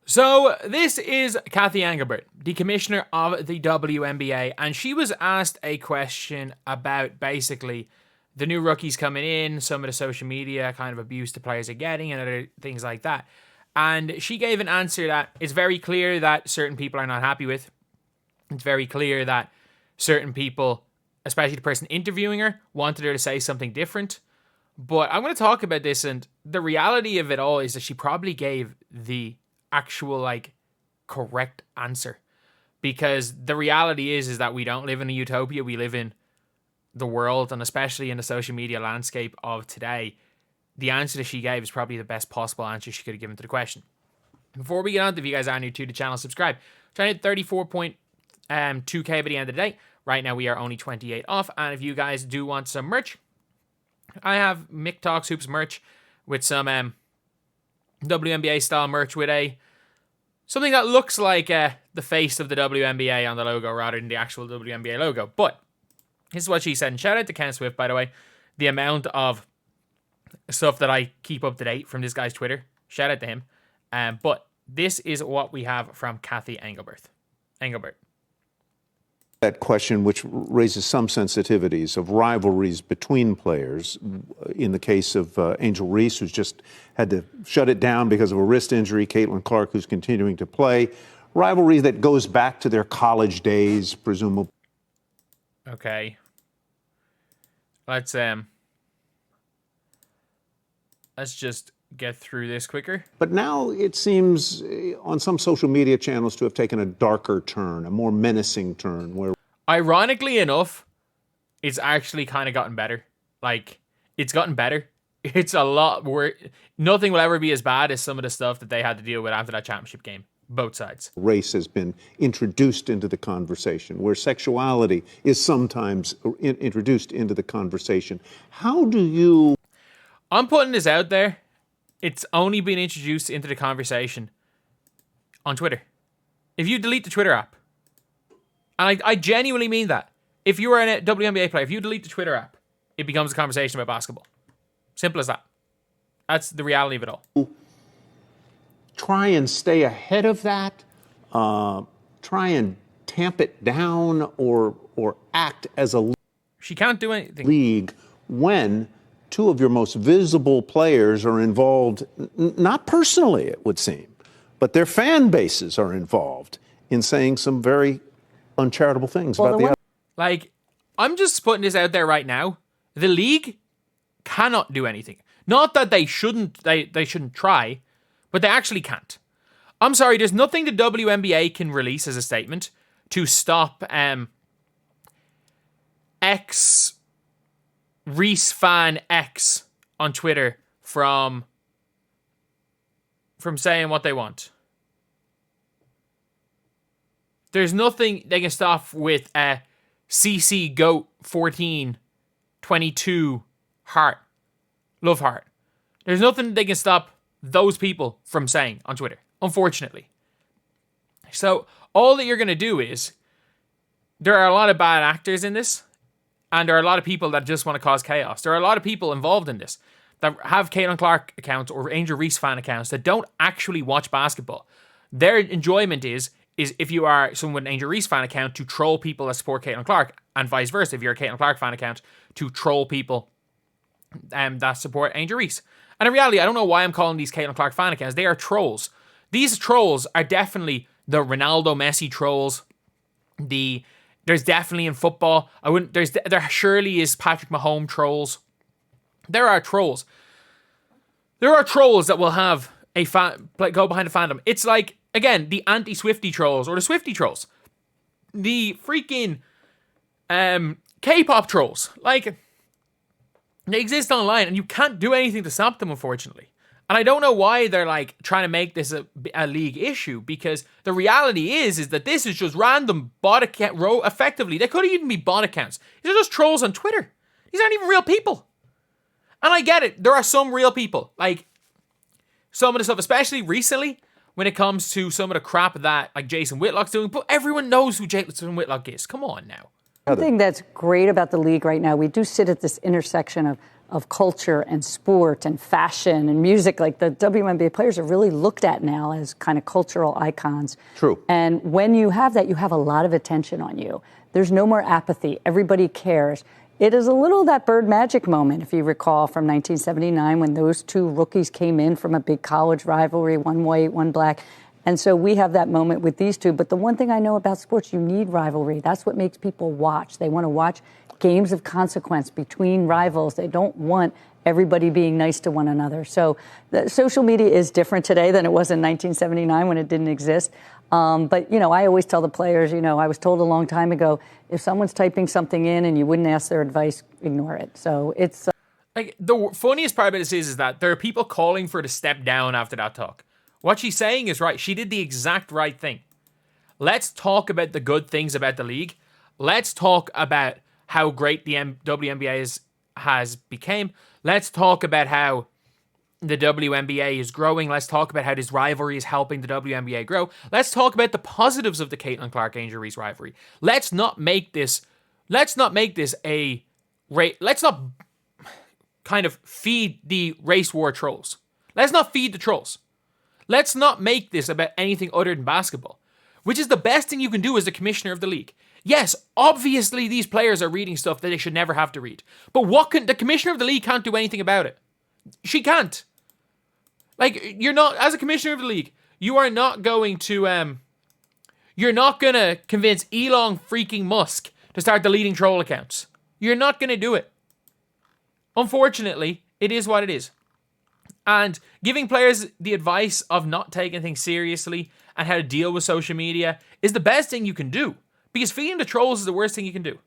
So this is Cathy Engelbert, the commissioner of the WNBA, and she was asked a question about basically the new rookies coming in, some of the social media kind of abuse the players are getting, and other things like that. And she gave an answer that it's very clear that certain people are not happy with. It's very clear that certain people, especially the person interviewing her, wanted her to say something different. But I'm going to talk about this, and the reality of it all is that she probably gave the actual correct answer, because the reality is that we don't live in a utopia. We live in the world, and especially in the social media landscape of today, the answer that she gave is probably the best possible answer she could have given to the question. Before we get on, if you guys are new to the channel, subscribe. Trying to hit 34.2k by the end of the day. Right now we are only 28 off, and if you guys do want some merch, I have Mick Talks Hoops merch with some WNBA style merch with something that looks like the face of the WNBA on the logo rather than the actual WNBA logo. But this is what she said. And shout out to Ken Swift, by the way. The amount of stuff that I keep up to date from this guy's Twitter. Shout out to him. But this is what we have from Cathy Engelbert. That question, which raises some sensitivities of rivalries between players. In the case of Angel Reese, who's just had to shut it down because of a wrist injury, Caitlin Clark, who's continuing to play. Rivalry that goes back to their college days, presumably. Okay. Let's just get through this quicker. But now it seems on some social media channels to have taken a darker turn, a more menacing turn, where ironically enough, it's actually kind of gotten better. It's gotten better. It's a lot worse. Nothing will ever be as bad as some of the stuff that they had to deal with after that championship game. Both sides. Race has been introduced into the conversation, where sexuality is sometimes introduced into the conversation. How do you... I'm putting this out there. It's only been introduced into the conversation on Twitter. If you delete the Twitter app, and I genuinely mean that, if you are a WNBA player, if you delete the Twitter app, it becomes a conversation about basketball. Simple as that. That's the reality of it all. Try and stay ahead of that, try and tamp it down, or act as a she can't do anything. League when two of your most visible players are involved, not personally, it would seem, but their fan bases are involved in saying some very uncharitable things about the other. I'm just putting this out there right now. The league cannot do anything. Not that they shouldn't try, but they actually can't. I'm sorry, there's nothing the WNBA can release as a statement to stop Reese fan X on Twitter from saying what they want. There's nothing they can stop with CC Goat 1422 heart. Love heart. There's nothing they can stop those people from saying on Twitter, unfortunately. So all that you're going to do is, there are a lot of bad actors in this, and there are a lot of people that just want to cause chaos. There are a lot of people involved in this that have Caitlin Clark accounts or Angel Reese fan accounts that don't actually watch basketball. Their enjoyment is if you are someone with an Angel Reese fan account, to troll people that support Caitlin Clark, and vice versa. If you're a Caitlin Clark fan account, to troll people that support Angel Reese. And in reality, I don't know why I'm calling these Caitlin Clark fan accounts. They are trolls. These trolls are definitely the Ronaldo Messi trolls. There's definitely in football. There surely is Patrick Mahomes trolls. There are trolls. There are trolls that will have a fan go behind a fandom. It's like, again, the anti-Swiftie trolls or the Swiftie trolls. The freaking K-pop trolls. They exist online, and you can't do anything to stop them, unfortunately. And I don't know why they're trying to make this a league issue, because the reality is that this is just random bot account effectively. They could even be bot accounts. These are just trolls on Twitter. These aren't even real people. And I get it. There are some real people. Some of the stuff, especially recently, when it comes to some of the crap that Jason Whitlock's doing. But everyone knows who Jason Whitlock is. Come on now. One thing that's great about the league right now, we do sit at this intersection of of culture and sport and fashion and music. Like the WNBA players are really looked at now as kind of cultural icons. True. And when you have that, you have a lot of attention on you. There's no more apathy. Everybody cares. It is a little that Bird Magic moment, if you recall, from 1979 when those two rookies came in from a big college rivalry, one white, one black. And so we have that moment with these two. But the one thing I know about sports, you need rivalry. That's what makes people watch. They want to watch games of consequence between rivals. They don't want everybody being nice to one another. So the social media is different today than it was in 1979 when it didn't exist. But, I always tell the players, I was told a long time ago, if someone's typing something in and you wouldn't ask their advice, ignore it. So it's... Like, the funniest part about this is that there are people calling for her to step down after that talk. What she's saying is right. She did the exact right thing. Let's talk about the good things about the league. Let's talk about how great the WNBA has become. Let's talk about how the WNBA is growing. Let's talk about how this rivalry is helping the WNBA grow. Let's talk about the positives of the Caitlin Clark Angel Reese rivalry. Let's not make this a rate. Let's not kind of feed the race war trolls. Let's not feed the trolls. Let's not make this about anything other than basketball, which is the best thing you can do as the commissioner of the league. Yes, obviously these players are reading stuff that they should never have to read. But the commissioner of the league can't do anything about it. She can't. Like, you're not, as a commissioner of the league, you are not going to, you're not going to convince Elon freaking Musk to start deleting troll accounts. You're not going to do it. Unfortunately, it is what it is. And giving players the advice of not taking things seriously and how to deal with social media is the best thing you can do. Because feeding the trolls is the worst thing you can do.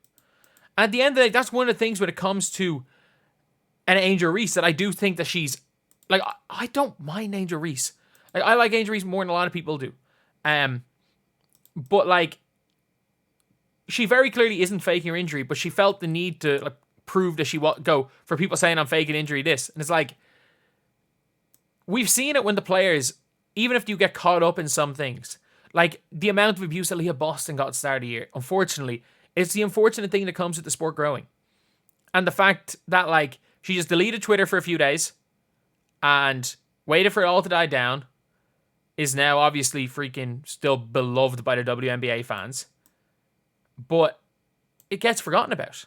And at the end of the day, that's one of the things when it comes to an Angel Reese that I do think that she's... Like, I don't mind Angel Reese. Like, I like Angel Reese more than a lot of people do. But, like, she very clearly isn't faking her injury, but she felt the need to prove that she go for people saying I'm faking injury this. And it's like, we've seen it when the players, even if you get caught up in some things, like the amount of abuse that Leah Boston got at the start of the year, unfortunately, it's the unfortunate thing that comes with the sport growing. And the fact that, like, she just deleted Twitter for a few days and waited for it all to die down, is now obviously freaking still beloved by the WNBA fans. But it gets forgotten about.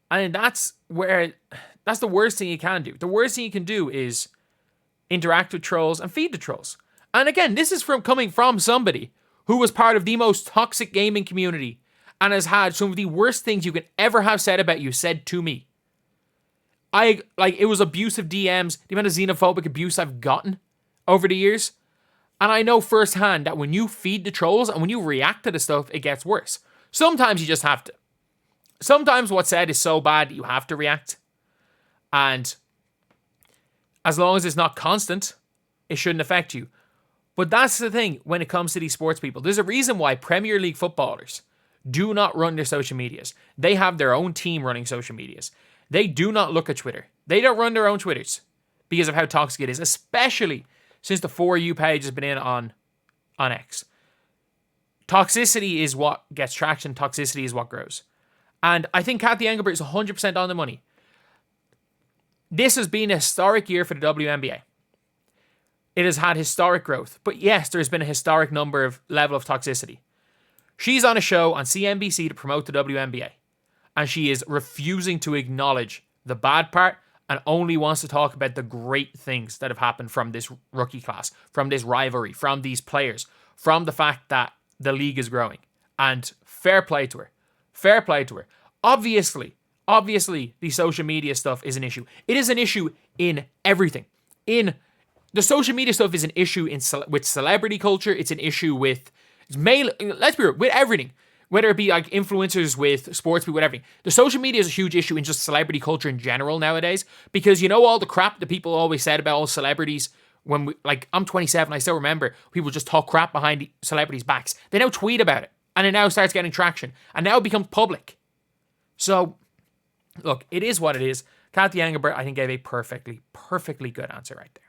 And that's the worst thing you can do. The worst thing you can do is interact with trolls and feed the trolls. And again, this is coming from somebody who was part of the most toxic gaming community and has had some of the worst things you can ever have said about you said to me. It was abusive DMs, the amount of xenophobic abuse I've gotten over the years. And I know firsthand that when you feed the trolls and when you react to the stuff, it gets worse. Sometimes you just have to. Sometimes what's said is so bad that you have to react. And as long as it's not constant, it shouldn't affect you. But that's the thing when it comes to these sports people. There's a reason why Premier League footballers do not run their social medias. They have their own team running social medias. They do not look at Twitter. They don't run their own Twitters because of how toxic it is, especially since the For You page has been in on X. Toxicity is what gets traction. Toxicity is what grows. And I think Kathy Engelbert is 100% on the money. This has been a historic year for the WNBA. It has had historic growth. But yes, there's been a historic level of toxicity. She's on a show on CNBC to promote the WNBA. And she is refusing to acknowledge the bad part and only wants to talk about the great things that have happened from this rookie class, from this rivalry, from these players, from the fact that the league is growing. And fair play to her. Fair play to her. Obviously, the social media stuff is an issue. It is an issue in everything. The social media stuff is an issue with celebrity culture. It's an issue with let's be real, with everything. Whether it be like influencers, with sports people, with everything. The social media is a huge issue in just celebrity culture in general nowadays. Because you know all the crap that people always said about all celebrities. I'm 27, I still remember people just talk crap behind celebrities' backs. They now tweet about it. And it now starts getting traction. And now it becomes public. So, look, it is what it is. Kathy Engelbert, I think, gave a perfectly good answer right there.